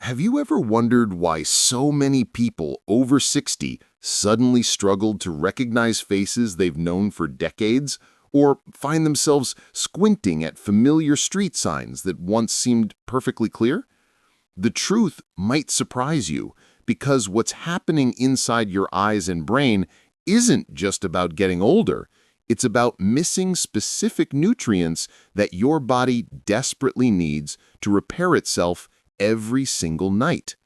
Have you ever wondered why so many people over 60 suddenly struggled to recognize faces they've known for decades, or find themselves squinting at familiar street signs that once seemed perfectly clear? The truth might surprise you, because what's happening inside your eyes and brain isn't just about getting older. It's about missing specific nutrients that your body desperately needs to repair itself every single night.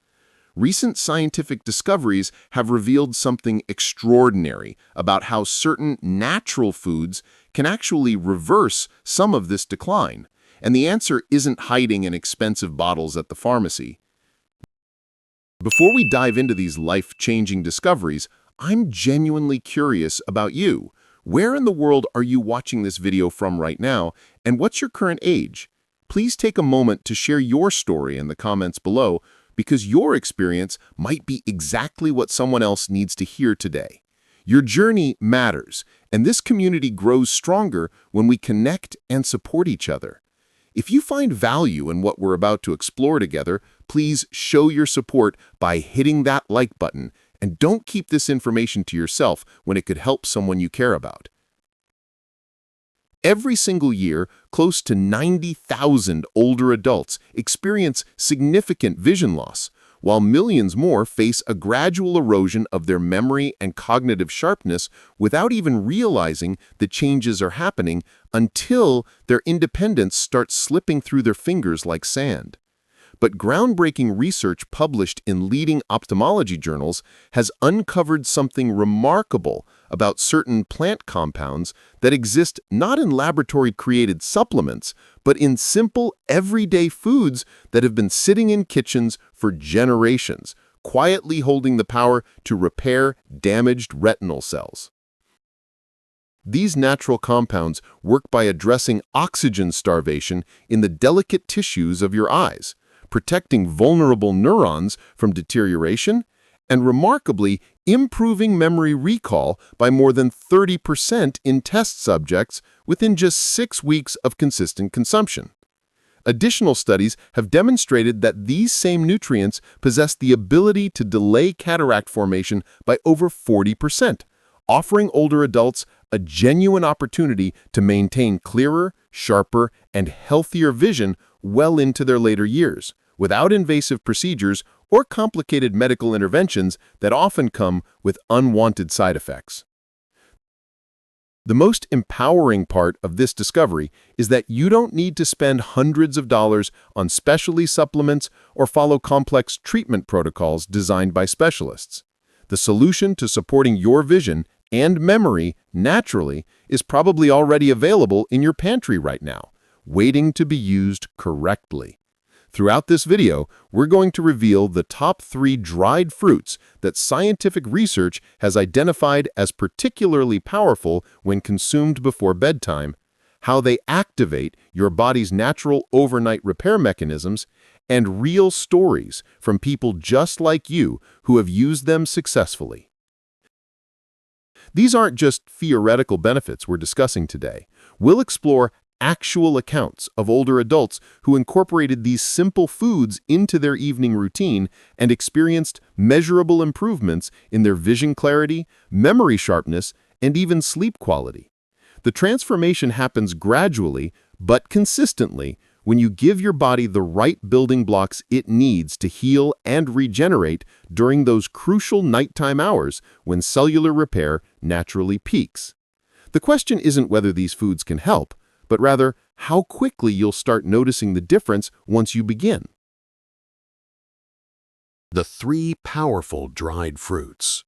Recent scientific discoveries have revealed something extraordinary about how certain natural foods can actually reverse some of this decline. And the answer isn't hiding in expensive bottles at the pharmacy. Before we dive into these life-changing discoveries, I'm genuinely curious about you. Where in the world are you watching this video from right now, and what's your current age? Please take a moment to share your story in the comments below, because your experience might be exactly what someone else needs to hear today. Your journey matters, and this community grows stronger when we connect and support each other. If you find value in what we're about to explore together, please show your support by hitting that like button, and don't keep this information to yourself when it could help someone you care about. Every single year, close to 90,000 older adults experience significant vision loss, while millions more face a gradual erosion of their memory and cognitive sharpness without even realizing the changes are happening until their independence starts slipping through their fingers like sand. But groundbreaking research published in leading ophthalmology journals has uncovered something remarkable about certain plant compounds that exist not in laboratory-created supplements, but in simple, everyday foods that have been sitting in kitchens for generations, quietly holding the power to repair damaged retinal cells. These natural compounds work by addressing oxygen starvation in the delicate tissues of your eyes, protecting vulnerable neurons from deterioration, and remarkably improving memory recall by more than 30% in test subjects within just 6 weeks of consistent consumption. Additional studies have demonstrated that these same nutrients possess the ability to delay cataract formation by over 40%, offering older adults a genuine opportunity to maintain clearer, sharper, and healthier vision well into their later years, without invasive procedures or complicated medical interventions that often come with unwanted side effects. The most empowering part of this discovery is that you don't need to spend hundreds of dollars on specialty supplements or follow complex treatment protocols designed by specialists. The solution to supporting your vision and memory naturally is probably already available in your pantry right now, waiting to be used correctly. Throughout this video, we're going to reveal the top 3 dried fruits that scientific research has identified as particularly powerful when consumed before bedtime, how they activate your body's natural overnight repair mechanisms, and real stories from people just like you who have used them successfully. These aren't just theoretical benefits we're discussing today. We'll explore actual accounts of older adults who incorporated these simple foods into their evening routine and experienced measurable improvements in their vision clarity, memory sharpness, and even sleep quality. The transformation happens gradually but consistently when you give your body the right building blocks it needs to heal and regenerate during those crucial nighttime hours when cellular repair naturally peaks. The question isn't whether these foods can help, but rather how quickly you'll start noticing the difference once you begin. The 3 powerful dried fruits.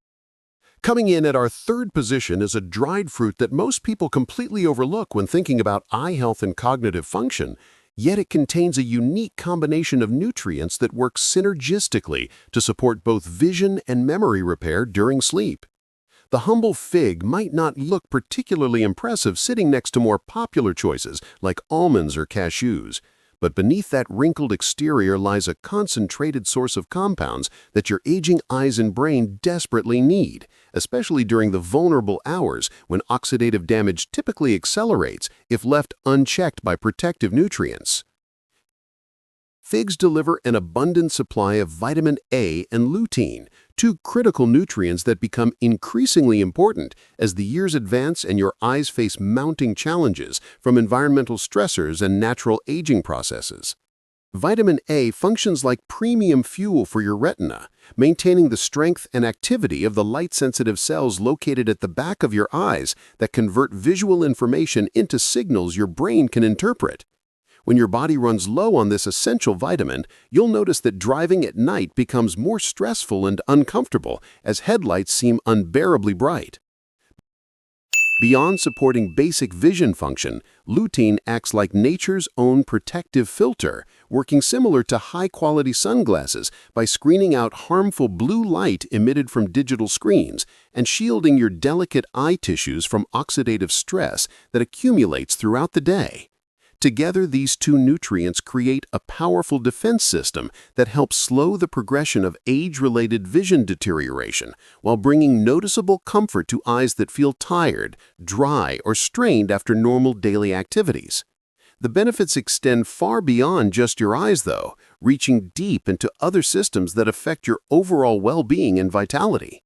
Coming in at our 3rd position is a dried fruit that most people completely overlook when thinking about eye health and cognitive function, yet it contains a unique combination of nutrients that work synergistically to support both vision and memory repair during sleep. The humble fig might not look particularly impressive sitting next to more popular choices like almonds or cashews, but beneath that wrinkled exterior lies a concentrated source of compounds that your aging eyes and brain desperately need, especially during the vulnerable hours when oxidative damage typically accelerates if left unchecked by protective nutrients. Figs deliver an abundant supply of vitamin A and lutein, two critical nutrients that become increasingly important as the years advance and your eyes face mounting challenges from environmental stressors and natural aging processes. Vitamin A functions like premium fuel for your retina, maintaining the strength and activity of the light-sensitive cells located at the back of your eyes that convert visual information into signals your brain can interpret. When your body runs low on this essential vitamin, you'll notice that driving at night becomes more stressful and uncomfortable as headlights seem unbearably bright. Beyond supporting basic vision function, lutein acts like nature's own protective filter, working similar to high-quality sunglasses by screening out harmful blue light emitted from digital screens and shielding your delicate eye tissues from oxidative stress that accumulates throughout the day. Together, these two nutrients create a powerful defense system that helps slow the progression of age-related vision deterioration while bringing noticeable comfort to eyes that feel tired, dry, or strained after normal daily activities. The benefits extend far beyond just your eyes, though, reaching deep into other systems that affect your overall well-being and vitality.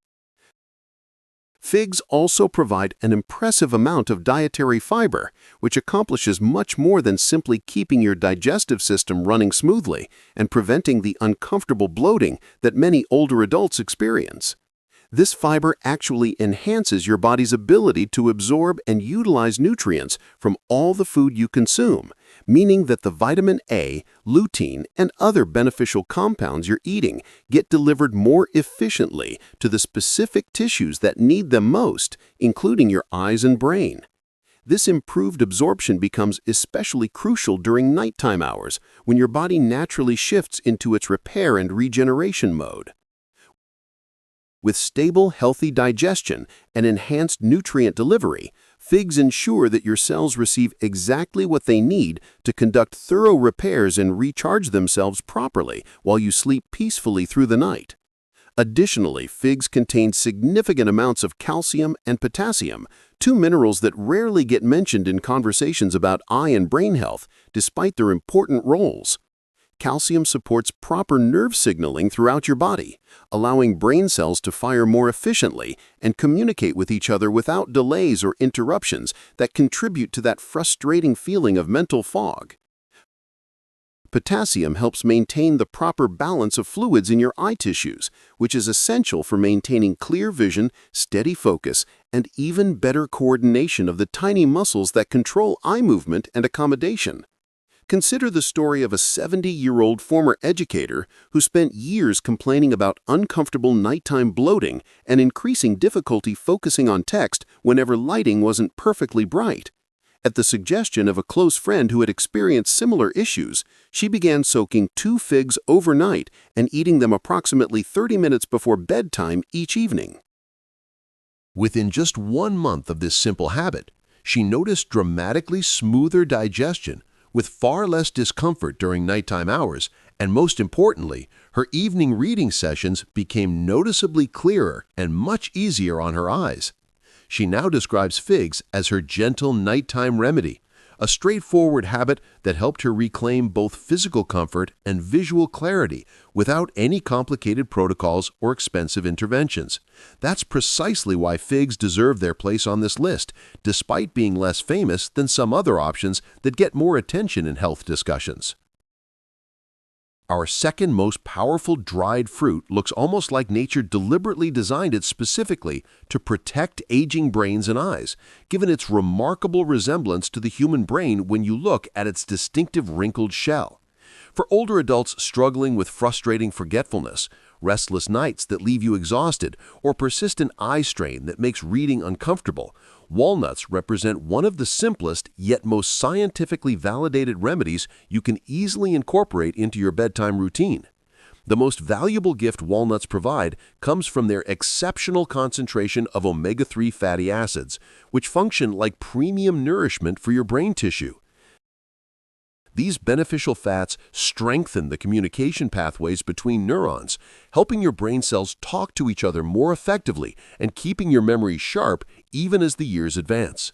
Figs also provide an impressive amount of dietary fiber, which accomplishes much more than simply keeping your digestive system running smoothly and preventing the uncomfortable bloating that many older adults experience. This fiber actually enhances your body's ability to absorb and utilize nutrients from all the food you consume, meaning that the vitamin A, lutein, and other beneficial compounds you're eating get delivered more efficiently to the specific tissues that need them most, including your eyes and brain. This improved absorption becomes especially crucial during nighttime hours, when your body naturally shifts into its repair and regeneration mode. With stable, healthy digestion and enhanced nutrient delivery, figs ensure that your cells receive exactly what they need to conduct thorough repairs and recharge themselves properly while you sleep peacefully through the night. Additionally, figs contain significant amounts of calcium and potassium, two minerals that rarely get mentioned in conversations about eye and brain health, despite their important roles. Calcium supports proper nerve signaling throughout your body, allowing brain cells to fire more efficiently and communicate with each other without delays or interruptions that contribute to that frustrating feeling of mental fog. Potassium helps maintain the proper balance of fluids in your eye tissues, which is essential for maintaining clear vision, steady focus, and even better coordination of the tiny muscles that control eye movement and accommodation. Consider the story of a 70-year-old former educator who spent years complaining about uncomfortable nighttime bloating and increasing difficulty focusing on text whenever lighting wasn't perfectly bright. At the suggestion of a close friend who had experienced similar issues, she began soaking 2 figs overnight and eating them approximately 30 minutes before bedtime each evening. Within just 1 month of this simple habit, she noticed dramatically smoother digestion, with far less discomfort during nighttime hours, and most importantly, her evening reading sessions became noticeably clearer and much easier on her eyes. She now describes figs as her gentle nighttime remedy, a straightforward habit that helped her reclaim both physical comfort and visual clarity without any complicated protocols or expensive interventions. That's precisely why figs deserve their place on this list, despite being less famous than some other options that get more attention in health discussions. Our second most powerful dried fruit looks almost like nature deliberately designed it specifically to protect aging brains and eyes, given its remarkable resemblance to the human brain when you look at its distinctive wrinkled shell. For older adults struggling with frustrating forgetfulness, restless nights that leave you exhausted, or persistent eye strain that makes reading uncomfortable, walnuts represent one of the simplest yet most scientifically validated remedies you can easily incorporate into your bedtime routine. The most valuable gift walnuts provide comes from their exceptional concentration of omega-3 fatty acids, which function like premium nourishment for your brain tissue. These beneficial fats strengthen the communication pathways between neurons, helping your brain cells talk to each other more effectively and keeping your memory sharp even as the years advance.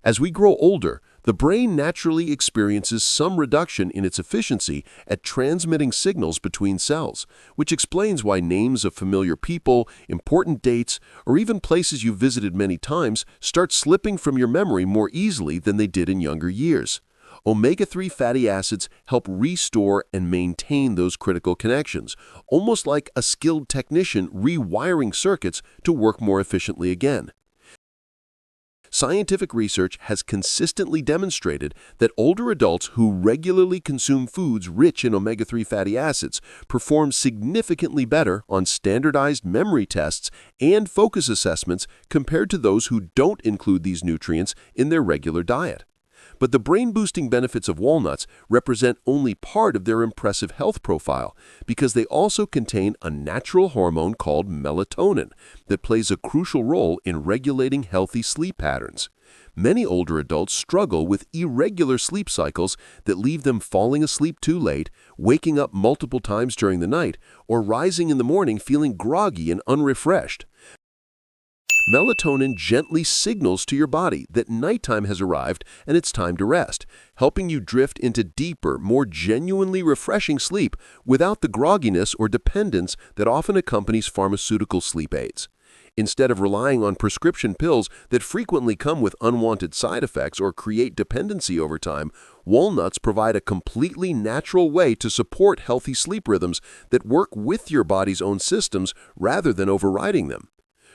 As we grow older, The brain naturally experiences some reduction in its efficiency at transmitting signals between cells, which explains why names of familiar people, important dates, or even places you've visited many times start slipping from your memory more easily than they did in younger years. Omega-3 fatty acids help restore and maintain those critical connections, almost like a skilled technician rewiring circuits to work more efficiently again. Scientific research has consistently demonstrated that older adults who regularly consume foods rich in omega-3 fatty acids perform significantly better on standardized memory tests and focus assessments compared to those who don't include these nutrients in their regular diet. But the brain-boosting benefits of walnuts represent only part of their impressive health profile because they also contain a natural hormone called melatonin that plays a crucial role in regulating healthy sleep patterns. Many older adults struggle with irregular sleep cycles that leave them falling asleep too late, waking up multiple times during the night, or rising in the morning feeling groggy and unrefreshed. Melatonin gently signals to your body that nighttime has arrived and it's time to rest, helping you drift into deeper, more genuinely refreshing sleep without the grogginess or dependence that often accompanies pharmaceutical sleep aids. Instead of relying on prescription pills that frequently come with unwanted side effects or create dependency over time, walnuts provide a completely natural way to support healthy sleep rhythms that work with your body's own systems rather than overriding them.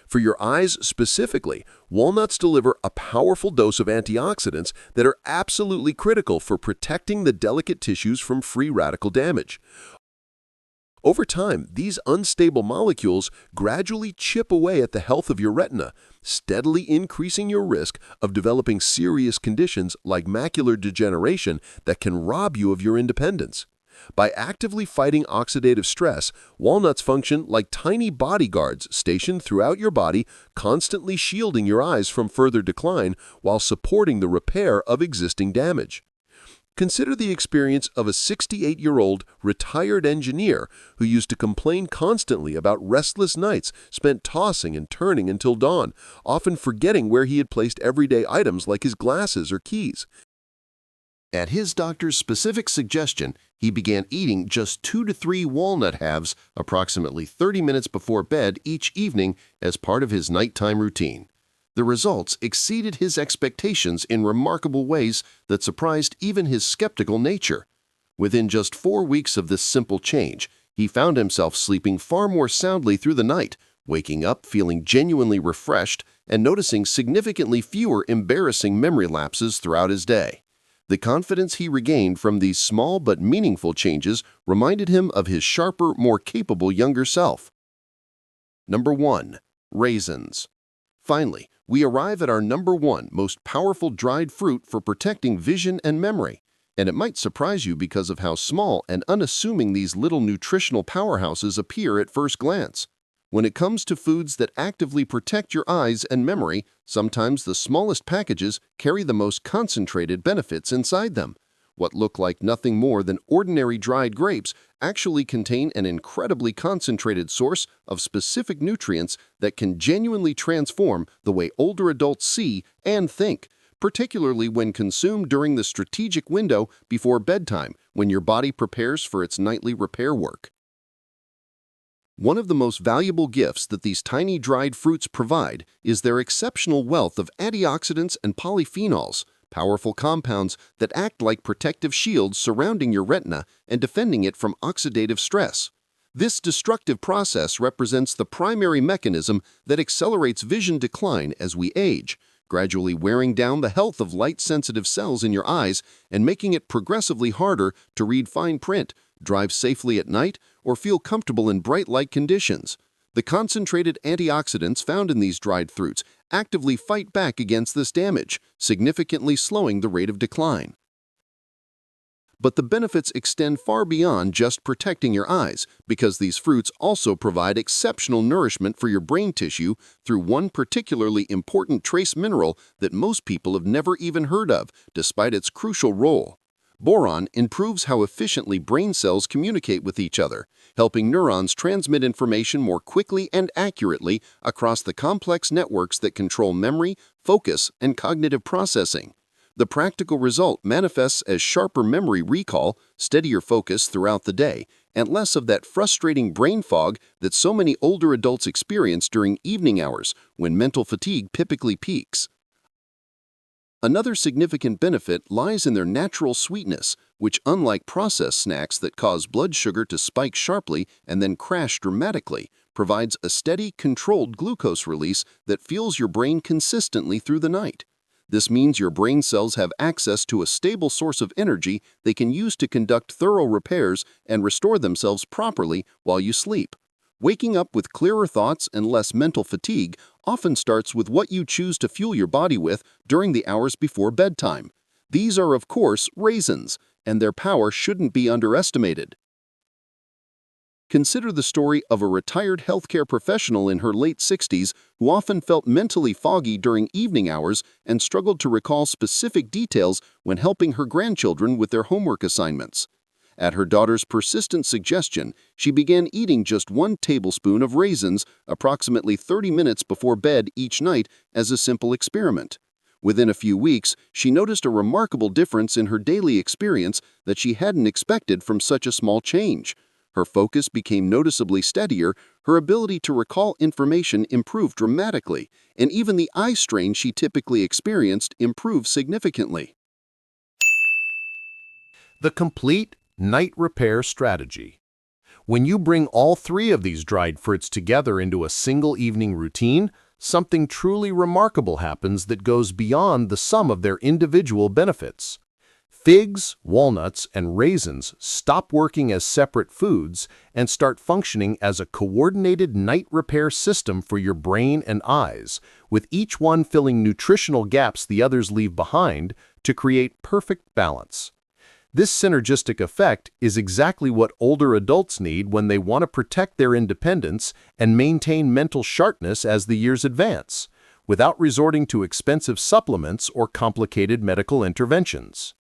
For your eyes specifically, walnuts deliver a powerful dose of antioxidants that are absolutely critical for protecting the delicate tissues from free radical damage. Over time, these unstable molecules gradually chip away at the health of your retina, steadily increasing your risk of developing serious conditions like macular degeneration that can rob you of your independence. By actively fighting oxidative stress, walnuts function like tiny bodyguards stationed throughout your body, constantly shielding your eyes from further decline while supporting the repair of existing damage. Consider the experience of a 68-year-old retired engineer who used to complain constantly about restless nights spent tossing and turning until dawn, often forgetting where he had placed everyday items like his glasses or keys. At his doctor's specific suggestion, he began eating just 2 to 3 walnut halves approximately 30 minutes before bed each evening as part of his nighttime routine. The results exceeded his expectations in remarkable ways that surprised even his skeptical nature. Within just 4 weeks of this simple change, he found himself sleeping far more soundly through the night, waking up feeling genuinely refreshed and noticing significantly fewer embarrassing memory lapses throughout his day. The confidence he regained from these small but meaningful changes reminded him of his sharper, more capable younger self. Number 1. Raisins. Finally, we arrive at our number 1 most powerful dried fruit for protecting vision and memory. And it might surprise you because of how small and unassuming these little nutritional powerhouses appear at first glance. When it comes to foods that actively protect your eyes and memory, sometimes the smallest packages carry the most concentrated benefits inside them. What look like nothing more than ordinary dried grapes actually contain an incredibly concentrated source of specific nutrients that can genuinely transform the way older adults see and think, particularly when consumed during the strategic window before bedtime when your body prepares for its nightly repair work. One of the most valuable gifts that these tiny dried fruits provide is their exceptional wealth of antioxidants and polyphenols, powerful compounds that act like protective shields surrounding your retina and defending it from oxidative stress. This destructive process represents the primary mechanism that accelerates vision decline as we age, gradually wearing down the health of light-sensitive cells in your eyes and making it progressively harder to read fine print, drive safely at night, or feel comfortable in bright light conditions. The concentrated antioxidants found in these dried fruits actively fight back against this damage, significantly slowing the rate of decline. But the benefits extend far beyond just protecting your eyes, because these fruits also provide exceptional nourishment for your brain tissue through one particularly important trace mineral that most people have never even heard of, despite its crucial role. Boron improves how efficiently brain cells communicate with each other, helping neurons transmit information more quickly and accurately across the complex networks that control memory, focus, and cognitive processing. The practical result manifests as sharper memory recall, steadier focus throughout the day, and less of that frustrating brain fog that so many older adults experience during evening hours when mental fatigue typically peaks. Another significant benefit lies in their natural sweetness, which, unlike processed snacks that cause blood sugar to spike sharply and then crash dramatically, provides a steady, controlled glucose release that fuels your brain consistently through the night. This means your brain cells have access to a stable source of energy they can use to conduct thorough repairs and restore themselves properly while you sleep. Waking up with clearer thoughts and less mental fatigue often starts with what you choose to fuel your body with during the hours before bedtime. These are, of course, raisins, and their power shouldn't be underestimated. Consider the story of a retired healthcare professional in her late 60s who often felt mentally foggy during evening hours and struggled to recall specific details when helping her grandchildren with their homework assignments. At her daughter's persistent suggestion, she began eating just 1 tablespoon of raisins approximately 30 minutes before bed each night as a simple experiment. Within a few weeks, she noticed a remarkable difference in her daily experience that she hadn't expected from such a small change. Her focus became noticeably steadier, her ability to recall information improved dramatically, and even the eye strain she typically experienced improved significantly. The complete night repair strategy. When you bring all 3 of these dried fruits together into a single evening routine, something truly remarkable happens that goes beyond the sum of their individual benefits. Figs, walnuts, and raisins stop working as separate foods and start functioning as a coordinated night repair system for your brain and eyes, with each one filling nutritional gaps the others leave behind to create perfect balance. This synergistic effect is exactly what older adults need when they want to protect their independence and maintain mental sharpness as the years advance, without resorting to expensive supplements or complicated medical interventions.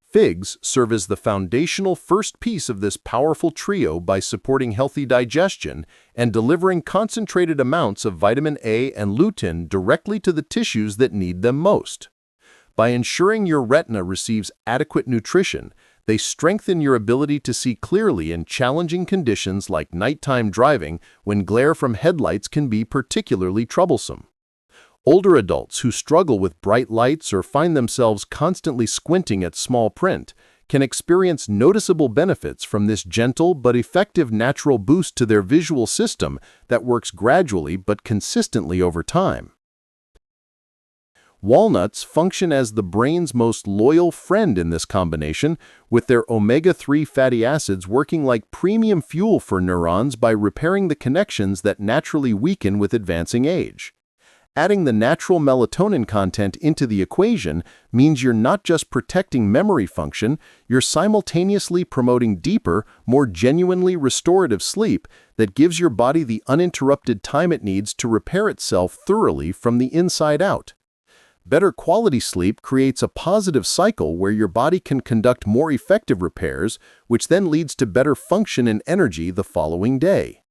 Figs serve as the foundational first piece of this powerful trio by supporting healthy digestion and delivering concentrated amounts of vitamin A and lutein directly to the tissues that need them most. By ensuring your retina receives adequate nutrition, they strengthen your ability to see clearly in challenging conditions like nighttime driving when glare from headlights can be particularly troublesome. Older adults who struggle with bright lights or find themselves constantly squinting at small print can experience noticeable benefits from this gentle but effective natural boost to their visual system that works gradually but consistently over time. Walnuts function as the brain's most loyal friend in this combination, with their omega-3 fatty acids working like premium fuel for neurons by repairing the connections that naturally weaken with advancing age. Adding the natural melatonin content into the equation means you're not just protecting memory function, you're simultaneously promoting deeper, more genuinely restorative sleep that gives your body the uninterrupted time it needs to repair itself thoroughly from the inside out. Better quality sleep creates a positive cycle where your body can conduct more effective repairs, which then leads to better function and energy the following day.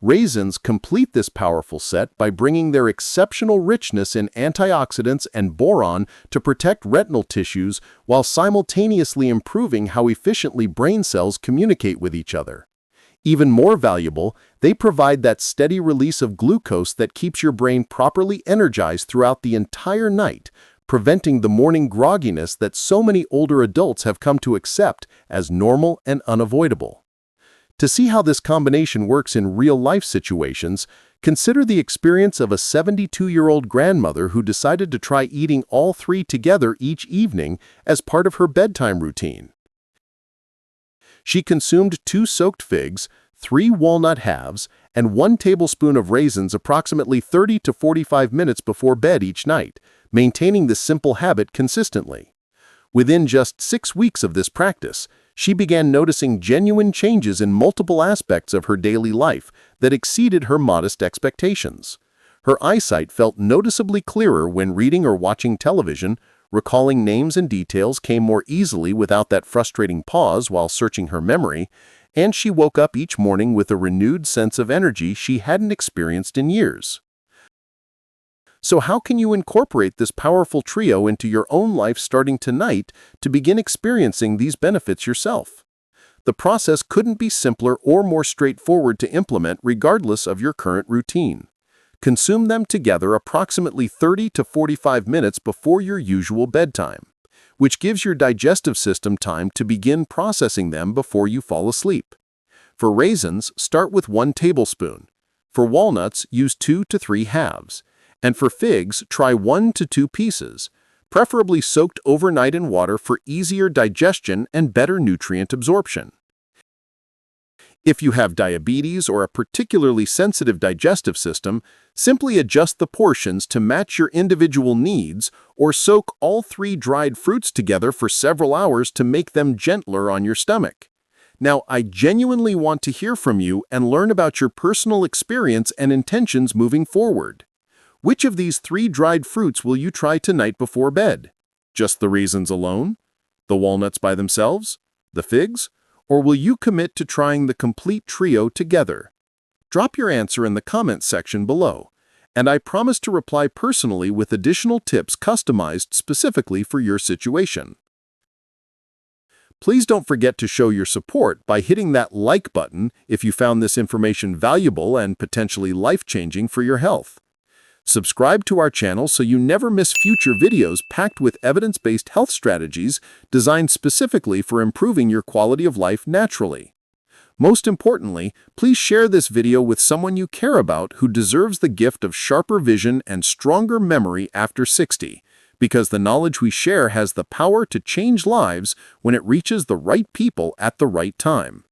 Raisins complete this powerful set by bringing their exceptional richness in antioxidants and boron to protect retinal tissues while simultaneously improving how efficiently brain cells communicate with each other. Even more valuable, they provide that steady release of glucose that keeps your brain properly energized throughout the entire night, preventing the morning grogginess that so many older adults have come to accept as normal and unavoidable. To see how this combination works in real-life situations, consider the experience of a 72-year-old grandmother who decided to try eating all 3 together each evening as part of her bedtime routine. She consumed 2 soaked figs, 3 walnut halves, and 1 tablespoon of raisins approximately 30 to 45 minutes before bed each night, maintaining this simple habit consistently. Within just 6 weeks of this practice, she began noticing genuine changes in multiple aspects of her daily life that exceeded her modest expectations. Her eyesight felt noticeably clearer when reading or watching television, recalling names and details came more easily without that frustrating pause while searching her memory, and she woke up each morning with a renewed sense of energy she hadn't experienced in years. So how can you incorporate this powerful trio into your own life starting tonight to begin experiencing these benefits yourself? The process couldn't be simpler or more straightforward to implement regardless of your current routine. Consume them together approximately 30 to 45 minutes before your usual bedtime, which gives your digestive system time to begin processing them before you fall asleep. For raisins, start with 1 tablespoon. For walnuts, use 2 to 3 halves. And for figs, try 1 to 2 pieces, preferably soaked overnight in water for easier digestion and better nutrient absorption. If you have diabetes or a particularly sensitive digestive system, simply adjust the portions to match your individual needs or soak all 3 dried fruits together for several hours to make them gentler on your stomach. Now, I genuinely want to hear from you and learn about your personal experience and intentions moving forward. Which of these 3 dried fruits will you try tonight before bed? Just the raisins alone? The walnuts by themselves? The figs? Or will you commit to trying the complete trio together? Drop your answer in the comments section below, and I promise to reply personally with additional tips customized specifically for your situation. Please don't forget to show your support by hitting that like button if you found this information valuable and potentially life-changing for your health. Subscribe to our channel so you never miss future videos packed with evidence-based health strategies designed specifically for improving your quality of life naturally. Most importantly, please share this video with someone you care about who deserves the gift of sharper vision and stronger memory after 60, because the knowledge we share has the power to change lives when it reaches the right people at the right time.